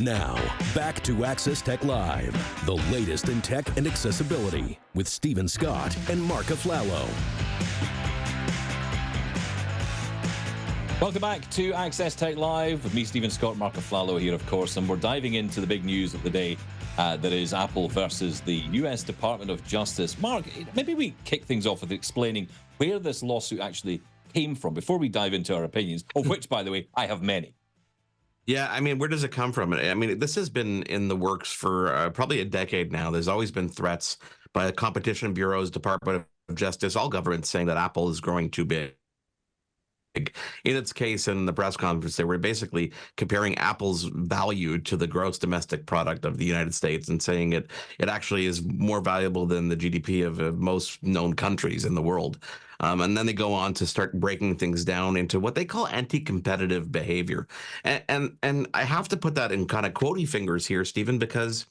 Now, back to Access Tech Live, the latest in tech and accessibility with Stephen Scott and Marc Aflalo. Welcome back to Access Tech Live with me, Stephen Scott, Marc Aflalo here, of course, and we're diving into the big news of the day. That is Apple versus the U.S. Department of Justice. Marc, maybe we kick things off with explaining where this lawsuit actually came from before we dive into our opinions, of which, by the way, I have many. Yeah, I mean, where does it come from? I mean, this has been in the works for probably a decade now. There's always been threats by the competition bureaus, Department of Justice, all governments saying that Apple is growing too big. In its case, in the press conference, they were basically comparing Apple's value to the gross domestic product of the United States and saying it actually is more valuable than the GDP of most known countries in the world. And then they go on to start breaking things down into what they call anti-competitive behavior. And I have to put that in kind of quotey fingers here, Stephen, because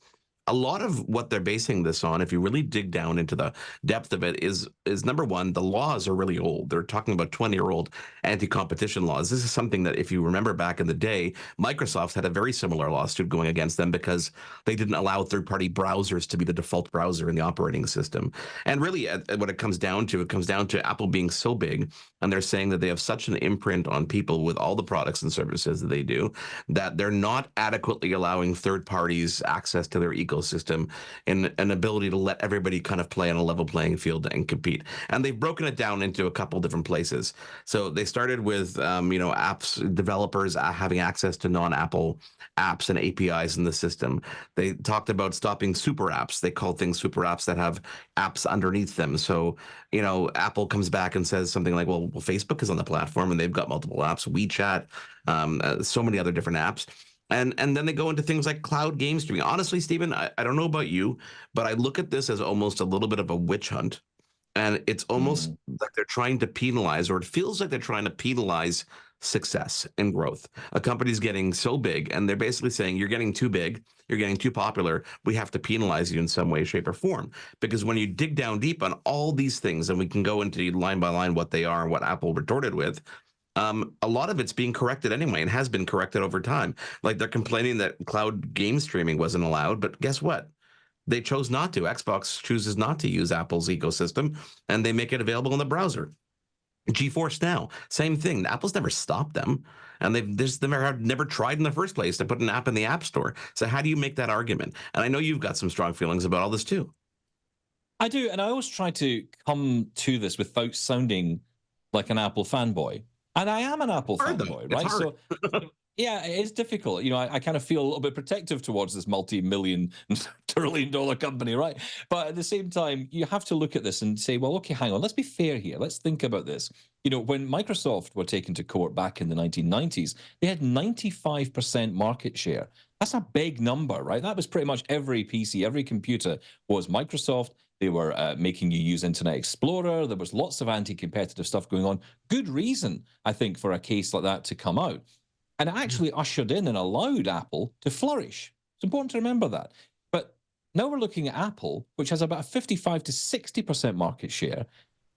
a lot of what they're basing this on, if you really dig down into the depth of it, is number one, the laws are really old. They're talking about 20-year-old anti-competition laws. This is something that, if you remember back in the day, Microsoft had a very similar lawsuit going against them because they didn't allow third-party browsers to be the default browser in the operating system. And really, what it comes down to Apple being so big, and they're saying that they have such an imprint on people with all the products and services that they do, that they're not adequately allowing third parties access to their ecosystem and an ability to let everybody kind of play on a level playing field and compete. And they've broken it down into a couple different places. So they started with, apps developers having access to non-Apple apps and APIs in the system. They talked about stopping super apps. They call things super apps that have apps underneath them. So, Apple comes back and says something like, well, Facebook is on the platform and they've got multiple apps, WeChat, so many other different apps. And then they go into things like cloud game streaming. Honestly, Stephen, I don't know about you, but I look at this as almost a little bit of a witch hunt. And it's almost like they're trying to penalize, or it feels like they're trying to penalize success and growth. A company's getting so big, and they're basically saying, you're getting too big, you're getting too popular, we have to penalize you in some way, shape, or form. Because when you dig down deep on all these things, and we can go into line by line what they are and what Apple retorted with, a lot of it's being corrected anyway and has been corrected over time. Like, they're complaining that cloud game streaming wasn't allowed, but guess what? They chose not to. Xbox chooses not to use Apple's ecosystem, and they make it available in the browser. GeForce Now, same thing. Apple's never stopped them, and they've never tried in the first place to put an app in the App Store. So how do you make that argument? And I know you've got some strong feelings about all this too. I do, and I always try to come to this without sounding like an Apple fanboy. And I am an Apple fanboy, right? So, yeah, it's difficult. I kind of feel a little bit protective towards this multi-million, trillion-dollar company, right? But at the same time, you have to look at this and say, well, okay, hang on, let's be fair here. Let's think about this. When Microsoft were taken to court back in the 1990s, they had 95% market share. That's a big number, right? That was pretty much every PC, every computer was Microsoft. They were making you use Internet Explorer. There was lots of anti-competitive stuff going on. Good reason, I think, for a case like that to come out. And it actually ushered in and allowed Apple to flourish. It's important to remember that. But now we're looking at Apple, which has about a 55 to 60% market share.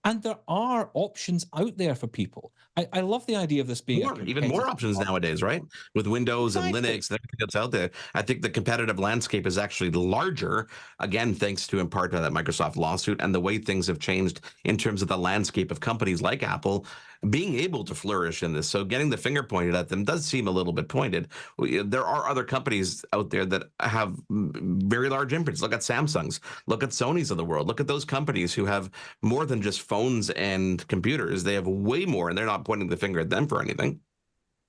And there are options out there for people. I love the idea of this being even more options nowadays, right? With Windows and Linux and everything that's out there. I think the competitive landscape is actually larger, again, thanks to in part to that Microsoft lawsuit and the way things have changed in terms of the landscape of companies like Apple being able to flourish in this. So getting the finger pointed at them does seem a little bit pointed. There are other companies out there that have very large imprints. Look at Samsung's, look at Sony's of the world. Look at those companies who have more than just phones and computers. They have way more, and they're not pointing the finger at them for anything.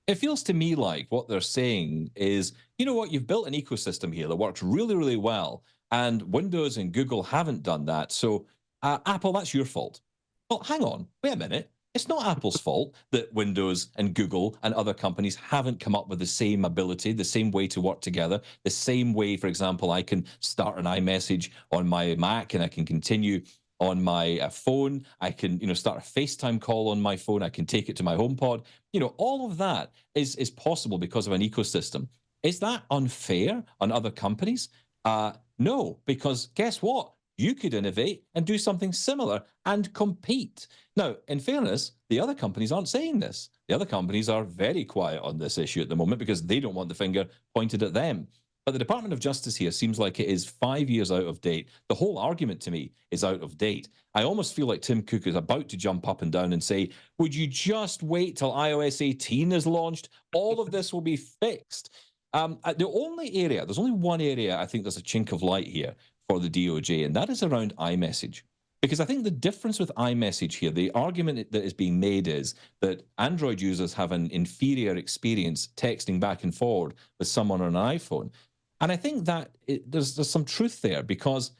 It feels to me like what they're saying is, you know what, you've built an ecosystem here that works really, really well, and Windows and Google haven't done that. So Apple, that's your fault. Well, hang on, wait a minute. It's not Apple's fault that Windows and Google and other companies haven't come up with the same ability, the same way to work together, the same way, for example, I can start an iMessage on my Mac and I can continue on my phone. I can, start a FaceTime call on my phone. I can take it to my HomePod. All of that is possible because of an ecosystem. Is that unfair on other companies? No, because guess what? you could innovate and do something similar and compete. Now, in fairness, the other companies aren't saying this. The other companies are very quiet on this issue at the moment because they don't want the finger pointed at them. But the Department of Justice here seems like it is 5 years out of date. The whole argument to me is out of date. I almost feel like Tim Cook is about to jump up and down and say, would you just wait till iOS 18 is launched? All of this will be fixed. The only area, there's only one area I think there's a chink of light here for the DOJ, and that is around iMessage. Because I think the difference with iMessage here, the argument that is being made is that Android users have an inferior experience texting back and forward with someone on an iPhone. And I think that there's some truth there, because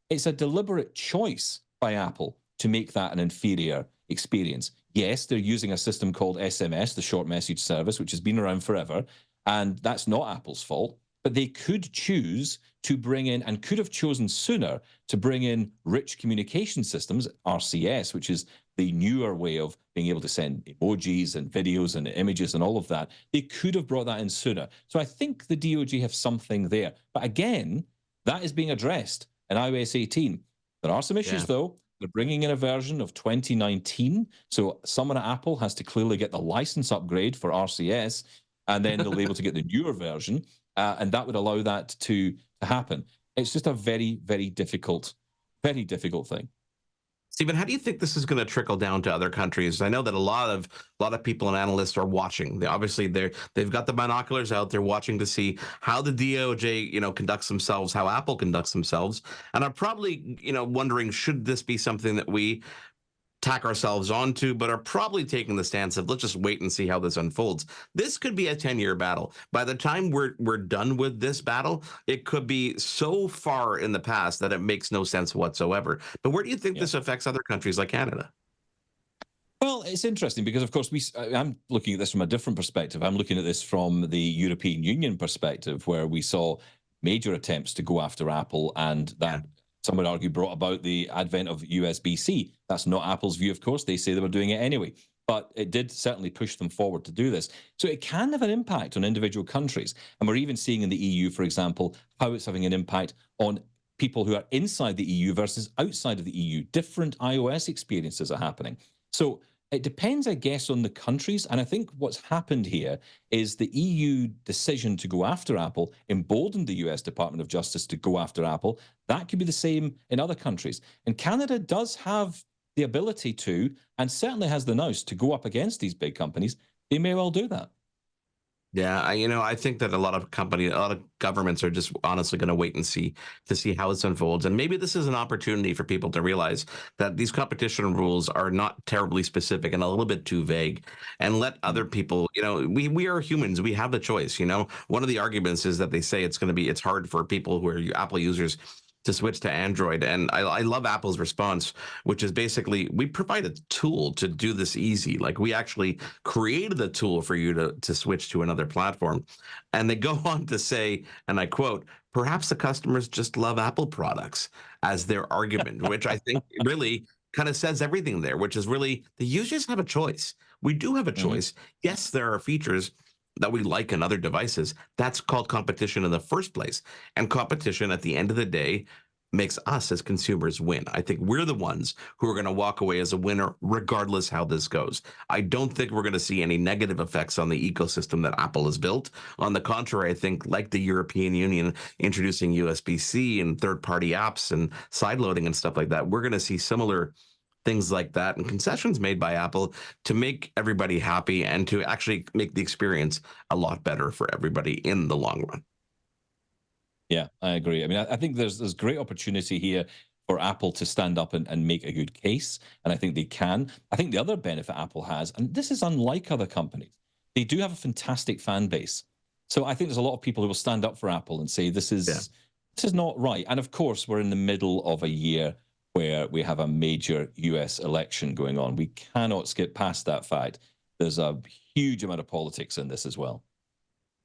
it's a deliberate choice by Apple to make that an inferior experience. Yes, they're using a system called SMS, the short message service, which has been around forever, and that's not Apple's fault. But they could choose to bring in, and could have chosen sooner, to bring in rich communication systems, RCS, which is the newer way of being able to send emojis and videos and images and all of that. They could have brought that in sooner. So I think the DOJ have something there. But again, that is being addressed in iOS 18. There are some issues, though. They're bringing in a version of 2019. So someone at Apple has to clearly get the license upgrade for RCS, and then they'll be able to get the newer version. And that would allow that to happen. It's just a very, very difficult thing. Stephen, how do you think this is going to trickle down to other countries? I know that a lot of people and analysts are watching. They've got the binoculars out. They're watching to see how the DOJ, conducts themselves, how Apple conducts themselves, and are probably, wondering, should this be something that we tack ourselves onto, but are probably taking the stance of, let's just wait and see how this unfolds. This could be a 10-year battle. By the time we're done with this battle, it could be so far in the past that it makes no sense whatsoever. But where do you think this affects other countries like Canada? Well, it's interesting because, of course, I'm looking at this from a different perspective. I'm looking at this from the European Union perspective, where we saw major attempts to go after Apple, and that some would argue brought about the advent of USB-C. That's not Apple's view, of course. They say they were doing it anyway. But it did certainly push them forward to do this. So it can have an impact on individual countries. And we're even seeing in the EU, for example, how it's having an impact on people who are inside the EU versus outside of the EU. Different iOS experiences are happening. So it depends, I guess, on the countries. And I think what's happened here is the EU decision to go after Apple emboldened the US Department of Justice to go after Apple. That could be the same in other countries. And Canada does have the ability to, and certainly has the nous to go up against these big companies. They may well do that. Yeah, I think that a lot of governments are just honestly going to wait and see to see how this unfolds. And maybe this is an opportunity for people to realize that these competition rules are not terribly specific and a little bit too vague, and let other people, we are humans. We have the choice. One of the arguments is that they say it's hard for people who are Apple users to switch to Android. And I love Apple's response, which is basically, we provide a tool to do this easy. Like, we actually created the tool for you to switch to another platform. And they go on to say, and I quote, perhaps the customers just love Apple products, as their argument, which I think really kind of says everything there, which is really, the users have a choice. We do have a choice. Yes, there are features that we like in other devices. That's called competition in the first place. And competition, at the end of the day, makes us as consumers win. I think we're the ones who are going to walk away as a winner, regardless how this goes. I don't think we're going to see any negative effects on the ecosystem that Apple has built. On the contrary, I think, like the European Union introducing USB-C and third-party apps and sideloading and stuff like that, we're going to see similar things like that, and concessions made by Apple to make everybody happy and to actually make the experience a lot better for everybody in the long run. Yeah, I agree. I mean, I think there's great opportunity here for Apple to stand up and make a good case, and I think they can. I think the other benefit Apple has, and this is unlike other companies, they do have a fantastic fan base. So I think there's a lot of people who will stand up for Apple and say this is not right. And of course, we're in the middle of a year where we have a major US election going on. We cannot skip past that fact. There's a huge amount of politics in this as well.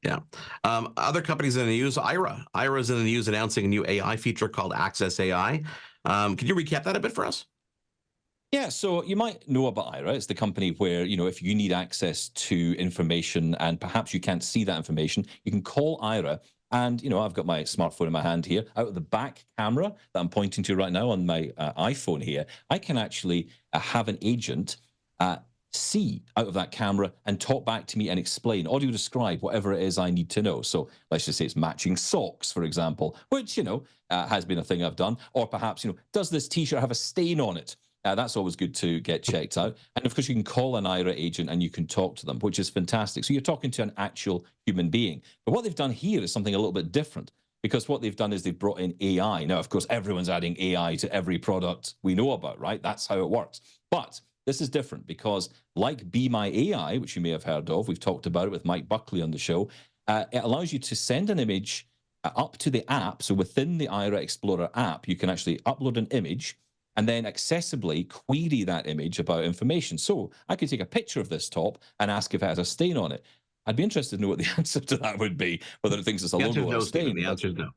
Yeah. Other companies in the news, Aira. Aira is in the news announcing a new AI feature called Access AI. Can you recap that a bit for us? Yeah, so you might know about Aira. It's the company where, if you need access to information and perhaps you can't see that information, you can call Aira. And, I've got my smartphone in my hand here. Out of the back camera that I'm pointing to right now on my iPhone here, I can actually have an agent see out of that camera and talk back to me and explain, audio describe whatever it is I need to know. So let's just say it's matching socks, for example, which, has been a thing I've done. Or perhaps, does this T-shirt have a stain on it? That's always good to get checked out. And of course, you can call an Aira agent and you can talk to them, which is fantastic. So you're talking to an actual human being. But what they've done here is something a little bit different, because what they've done is they've brought in AI. Now, of course, everyone's adding AI to every product we know about, right? That's how it works. But this is different because, like Be My AI, which you may have heard of, we've talked about it with Mike Buckley on the show, it allows you to send an image up to the app. So within the Aira Explorer app, you can actually upload an image and then accessibly query that image about information. So I could take a picture of this top and ask if it has a stain on it. I'd be interested to know what the answer to that would be, whether it thinks it's a logo or a stain. The answer is no.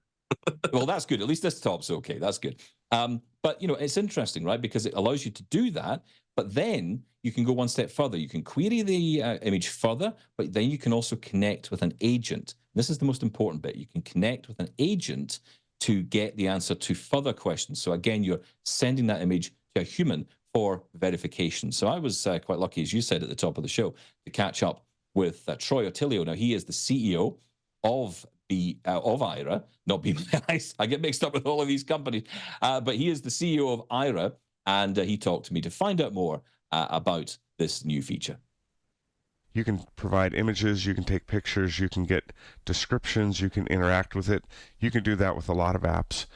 Well, that's good. At least this top's okay. That's good. But, it's interesting, right? Because it allows you to do that, but then you can go one step further. You can query the image further, but then you can also connect with an agent. This is the most important bit. You can connect with an agent to get the answer to further questions. So again, you're sending that image to a human for verification. So I was quite lucky, as you said at the top of the show, to catch up with Troy Otilio. Now, he is the CEO of Aira, not Be My Eyes. I get mixed up with all of these companies, but he is the CEO of Aira, and he talked to me to find out more about this new feature. You can provide images, you can take pictures, you can get descriptions, you can interact with it. You can do that with a lot of apps.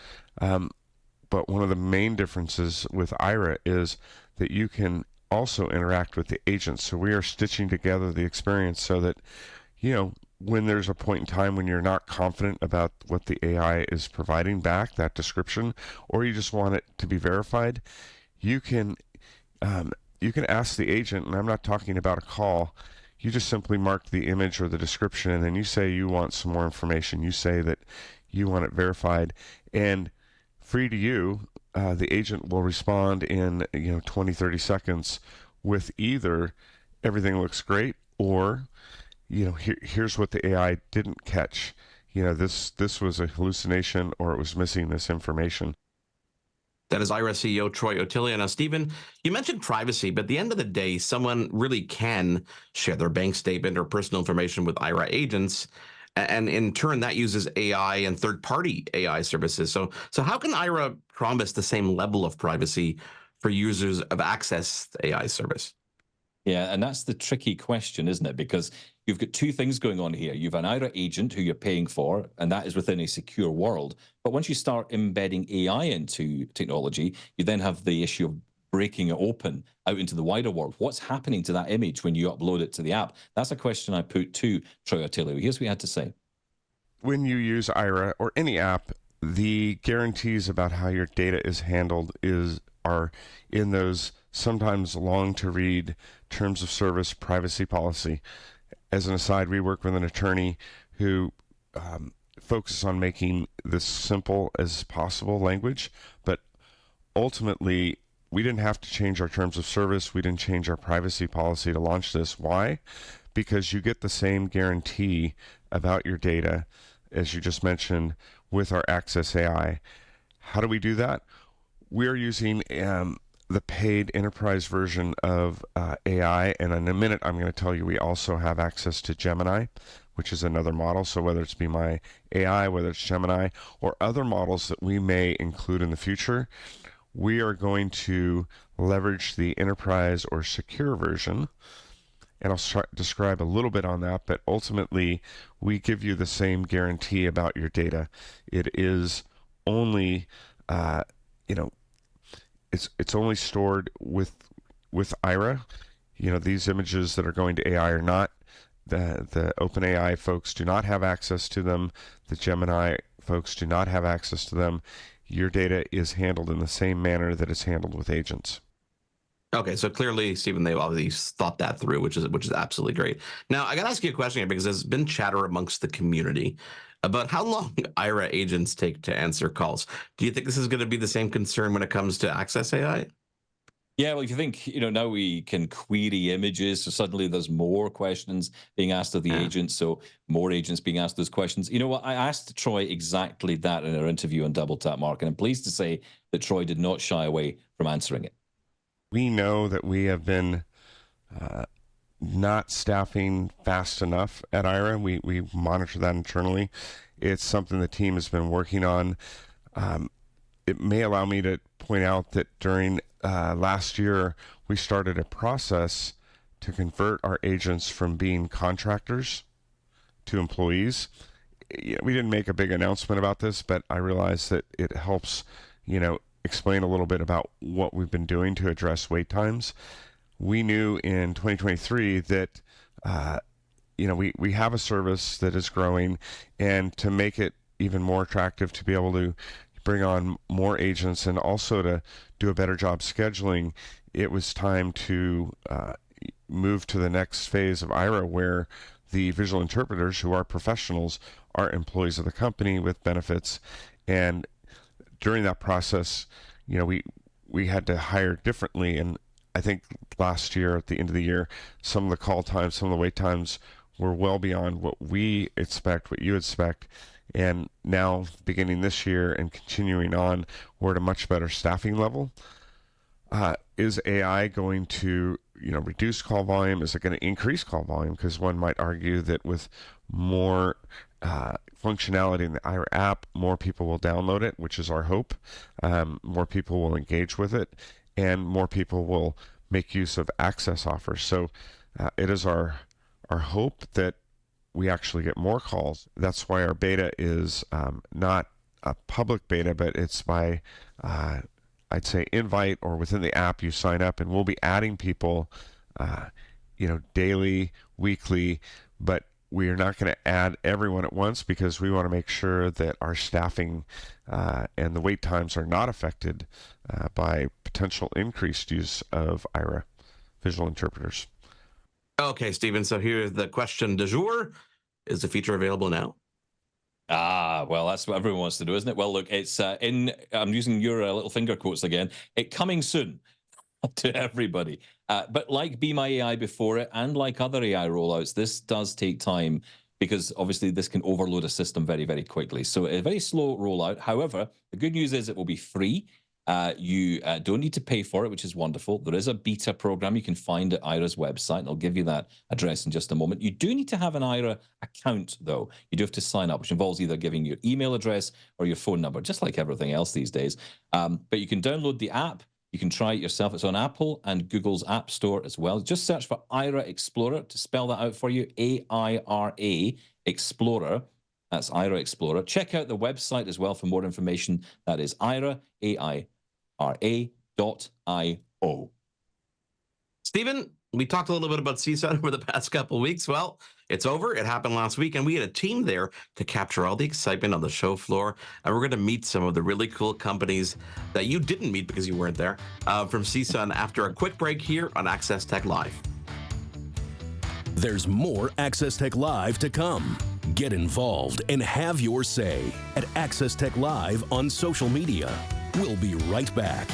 But one of the main differences with Aira is that you can also interact with the agents. So we are stitching together the experience so that, when there's a point in time when you're not confident about what the AI is providing back, that description, or you just want it to be verified, you can ask the agent, and I'm not talking about a call. You just simply mark the image or the description, and then you say you want some more information. You say that you want it verified, and free to you, the agent will respond in 20, 30 seconds with either everything looks great or here's what the AI didn't catch. This was a hallucination, or it was missing this information. That is Aira CEO Troy Otilio. Now, Stephen, you mentioned privacy, but at the end of the day, someone really can share their bank statement or personal information with Aira agents, and in turn, that uses AI and third-party AI services. So how can Aira promise the same level of privacy for users of access to AI service? Yeah, and that's the tricky question, isn't it? Because you've got two things going on here. You've an Aira agent who you're paying for, and that is within a secure world. But once you start embedding AI into technology, you then have the issue of breaking it open out into the wider world. What's happening to that image when you upload it to the app? That's a question I put to Troy Otilio. Here's what he had to say. When you use Aira or any app, the guarantees about how your data is handled are in those sometimes long to read terms of service privacy policy. As an aside, we work with an attorney who focuses on making this simple as possible language, but ultimately we didn't have to change our terms of service. We didn't change our privacy policy to launch this. Why? Because you get the same guarantee about your data, as you just mentioned, with our Access AI. How do we do that? We're using the paid enterprise version of AI, and in a minute I'm going to tell you we also have access to Gemini, which is another model. So whether it's Be My AI, whether it's Gemini, or other models that we may include in the future, we are going to leverage the enterprise or secure version, and I'll describe a little bit on that, but ultimately we give you the same guarantee about your data. It is only it's only stored with Aira. These images that are going to AI are not. The OpenAI folks do not have access to them. The Gemini folks do not have access to them. Your data is handled in the same manner that it's handled with agents. Okay, so clearly, Stephen, they've obviously thought that through, which is absolutely great. Now, I got to ask you a question here, because there's been chatter amongst the community about how long Aira agents take to answer calls. Do you think this is going to be the same concern when it comes to Access AI? Yeah, well, if you think, now we can query images, so suddenly there's more questions being asked of the agents, so more agents being asked those questions. You know what? I asked Troy exactly that in our interview on Double Tap, Mark, and I'm pleased to say that Troy did not shy away from answering it. We know that we have been not staffing fast enough at Aira. We monitor that internally. It's something the team has been working on. It may allow me to point out that during last year, we started a process to convert our agents from being contractors to employees. We didn't make a big announcement about this, but I realized that it helps, explain a little bit about what we've been doing to address wait times. We knew in 2023 that, we have a service that is growing, and to make it even more attractive to be able to bring on more agents and also to do a better job scheduling, it was time to move to the next phase of Aira, where the visual interpreters, who are professionals, are employees of the company with benefits. And during that process, we had to hire differently. And I think last year, at the end of the year, some of the call times, some of the wait times were well beyond what we expect, what you expect. And now, beginning this year and continuing on, we're at a much better staffing level. Is AI going to, reduce call volume? Is it going to increase call volume? Because one might argue that with more functionality in the Aira app, more people will download it, which is our hope. More people will engage with it, and more people will make use of access offers. So it is our hope that we actually get more calls. That's why our beta is not a public beta, but it's by, I'd say, invite, or within the app you sign up, and we'll be adding people, daily, weekly, but we are not going to add everyone at once, because we want to make sure that our staffing and the wait times are not affected by potential increased use of Aira visual interpreters. Okay, Stephen, so here's the question du jour. Is the feature available now? Well, that's what everyone wants to do, isn't it? Well, look, it's I'm using your little finger quotes again. It coming soon to everybody. But like Be My AI before it, and like other AI rollouts, this does take time, because obviously this can overload a system very, very quickly. So a very slow rollout. However, the good news is it will be free. You don't need to pay for it, which is wonderful. There is a beta program you can find at Aira's website, and I'll give you that address in just a moment. You do need to have an Aira account, though. You do have to sign up, which involves either giving your email address or your phone number, just like everything else these days. But you can download the app. You can try it yourself. It's on Apple and Google's App Store as well. Just search for Aira Explorer. To spell that out for you, AIRA Explorer. That's Aira Explorer. Check out the website as well for more information. That is Aira, AIRA.io. Stephen, we talked a little bit about CSUN over the past couple of weeks. Well, it's over. It happened last week, and we had a team there to capture all the excitement on the show floor. And we're going to meet some of the really cool companies that you didn't meet because you weren't there from CSUN after a quick break here on Access Tech Live. There's more Access Tech Live to come. Get involved and have your say at Access Tech Live on social media. We'll be right back.